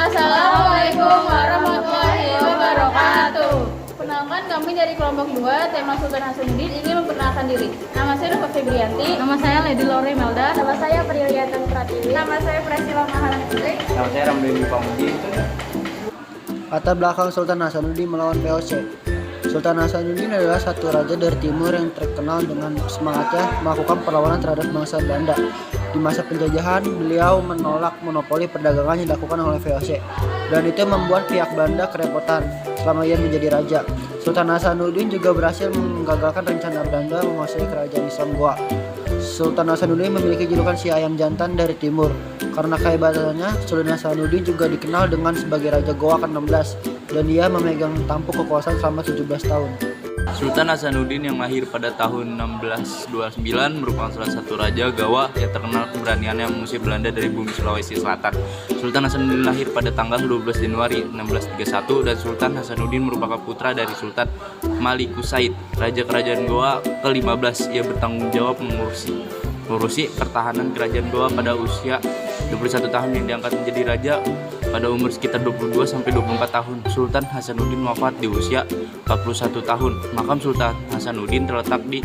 Assalamualaikum warahmatullahi wabarakatuh. Perkenalkan, kami dari kelompok 2 tema Sultan Hasanuddin ingin memperkenalkan diri. Nama saya Nova Febrianti. Nama saya Lady Lore Melda. Nama saya Priyatan Pratiwi. Nama saya Presila Mahalan Putri. Nama saya Ramdhani Pamuji. Latar belakang Sultan Hasanuddin melawan VOC. Sultan Hasanuddin adalah satu raja dari timur yang terkenal dengan semangatnya melakukan perlawanan terhadap bangsa Belanda. Di masa penjajahan, beliau menolak monopoli perdagangan yang dilakukan oleh VOC, dan itu membuat pihak Belanda kerepotan selama ia menjadi raja. Sultan Hasanuddin juga berhasil menggagalkan rencana Belanda menguasai kerajaan Islam Goa. Sultan Hasanuddin memiliki julukan si ayam jantan dari timur. Karena kehebatannya, Sultan Hasanuddin juga dikenal dengan sebagai Raja Goa ke-16, dan ia memegang tampuk kekuasaan selama 17 tahun. Sultan Hasanuddin yang lahir pada tahun 1629 merupakan salah satu raja Goa yang terkenal keberaniannya mengusir Belanda dari bumi Sulawesi Selatan. Sultan Hasanuddin lahir pada tanggal 12 Januari 1631 dan Sultan Hasanuddin merupakan putra dari Sultan Maliku Said, Raja Kerajaan Goa ke-15. Ia bertanggung jawab mengurusi pertahanan kerajaan Goa pada usia 21 tahun yang diangkat menjadi raja pada umur sekitar 22-24 tahun. Sultan Hasanuddin wafat di usia 41 tahun. Makam Sultan Hasanuddin terletak di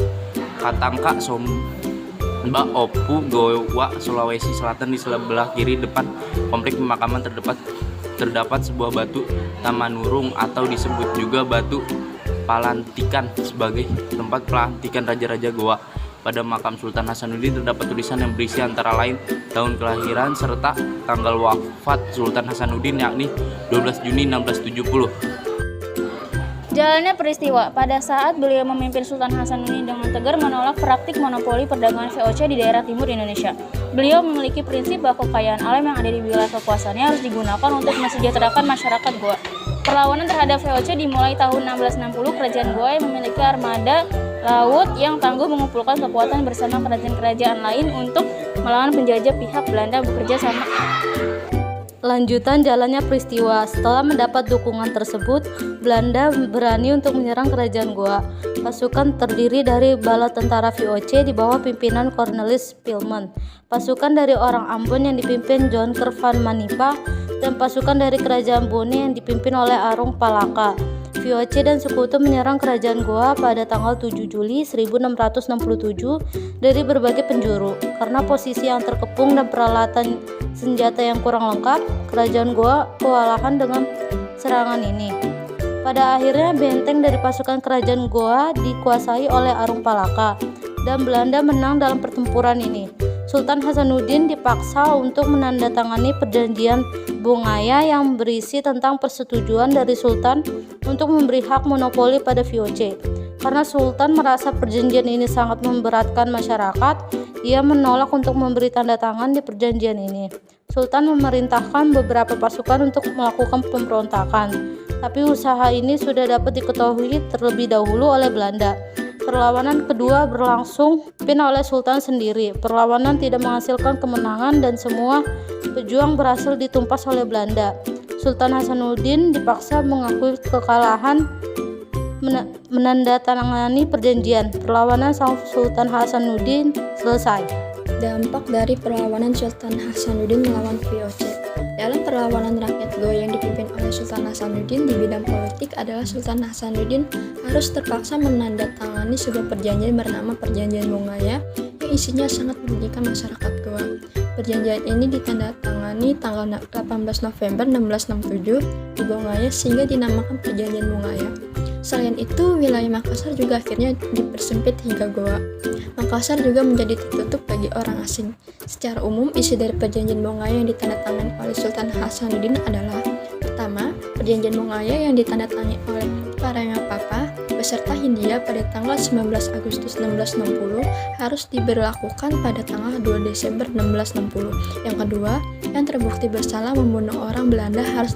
Katangka Somba Opu, Goa, Sulawesi Selatan. Di sebelah kiri depan kompleks pemakaman terdapat sebuah batu tamanurung atau disebut juga batu Palantikan sebagai tempat pelantikan raja-raja Goa. Pada makam Sultan Hasanuddin terdapat tulisan yang berisi antara lain tahun kelahiran serta tanggal wafat Sultan Hasanuddin, yakni 12 Juni 1670. Jalannya peristiwa, pada saat beliau memimpin Sultan Hasanuddin dengan tegar menolak praktik monopoli perdagangan VOC di daerah timur Indonesia. Beliau memiliki prinsip bahwa kekayaan alam yang ada di wilayah kekuasaannya harus digunakan untuk mensejahterakan masyarakat Goa. Perlawanan terhadap VOC dimulai tahun 1660. Kerajaan Goa yang memiliki armada laut yang tangguh mengumpulkan kekuatan bersama kerajaan-kerajaan lain untuk melawan penjajah pihak Belanda bekerja sama. Lanjutan jalannya peristiwa. Setelah mendapat dukungan tersebut, Belanda berani untuk menyerang kerajaan Goa. Pasukan terdiri dari bala tentara VOC di bawah pimpinan Cornelis Pilman, pasukan dari orang Ambon yang dipimpin John Kervan Manipa, dan pasukan dari kerajaan Bone yang dipimpin oleh Arung Palaka. VOC dan sekutu menyerang kerajaan Goa pada tanggal 7 Juli 1667 dari berbagai penjuru. Karena posisi yang terkepung dan peralatan senjata yang kurang lengkap, kerajaan Goa kewalahan dengan serangan ini. Pada akhirnya benteng dari pasukan kerajaan Goa dikuasai oleh Arung Palaka, dan Belanda menang dalam pertempuran ini. Sultan Hasanuddin dipaksa untuk menandatangani perjanjian Bongaya yang berisi tentang persetujuan dari Sultan untuk memberi hak monopoli pada VOC. Karena Sultan merasa perjanjian ini sangat memberatkan masyarakat, ia menolak untuk memberi tanda tangan di perjanjian ini. Sultan memerintahkan beberapa pasukan untuk melakukan pemberontakan, tapi usaha ini sudah dapat diketahui terlebih dahulu oleh Belanda. Perlawanan kedua berlangsung dipimpin oleh Sultan sendiri. Perlawanan tidak menghasilkan kemenangan dan semua pejuang berhasil ditumpas oleh Belanda. Sultan Hasanuddin dipaksa mengakui kekalahan menandatangani perjanjian. Perlawanan sang Sultan Hasanuddin selesai. Dampak dari perlawanan Sultan Hasanuddin melawan VOC. Dalam perlawanan rakyat Goa yang dipimpin oleh Sultan Hasanuddin di bidang politik adalah Sultan Hasanuddin harus terpaksa menandatangani sebuah perjanjian bernama Perjanjian Bongaya yang isinya sangat merugikan masyarakat Goa. Perjanjian ini ditandatangani tanggal 18 November 1667 di Bongaya sehingga dinamakan Perjanjian Bongaya. Selain itu, wilayah Makassar juga akhirnya dipersempit hingga Goa. Makassar juga menjadi tertutup bagi orang asing. Secara umum, isi dari Perjanjian Bongaya yang ditandatangani oleh Sultan Hasanuddin adalah: pertama, Perjanjian Bongaya yang ditandatangani oleh Parangapapa beserta Hindia pada tanggal 19 Agustus 1660 harus diberlakukan pada tanggal 2 Desember 1660. Yang kedua, yang terbukti bersalah membunuh orang Belanda harus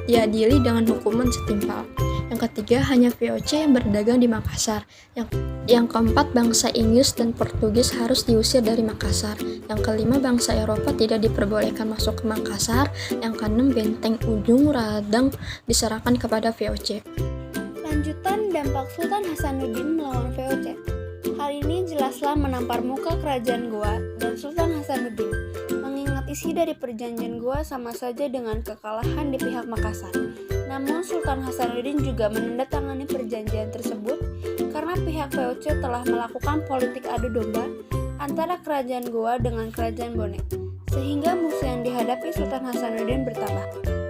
diadili dengan hukuman setimpal. Yang ketiga, hanya VOC yang berdagang di Makassar. Yang keempat, bangsa Inggris dan Portugis harus diusir dari Makassar. Yang kelima, bangsa Eropa tidak diperbolehkan masuk ke Makassar. Yang keenam, benteng Ujung Radang diserahkan kepada VOC. Lanjutan dampak Sultan Hasanuddin melawan VOC. Hal ini jelaslah menampar muka kerajaan Goa dan Sultan Hasanuddin. Mengingat Isi dari perjanjian Goa sama saja dengan kekalahan di pihak Makassar. Namun Sultan Hasanuddin juga menandatangani perjanjian tersebut karena pihak VOC telah melakukan politik adu domba antara kerajaan Goa dengan kerajaan Bonek, sehingga musuh yang dihadapi Sultan Hasanuddin bertambah.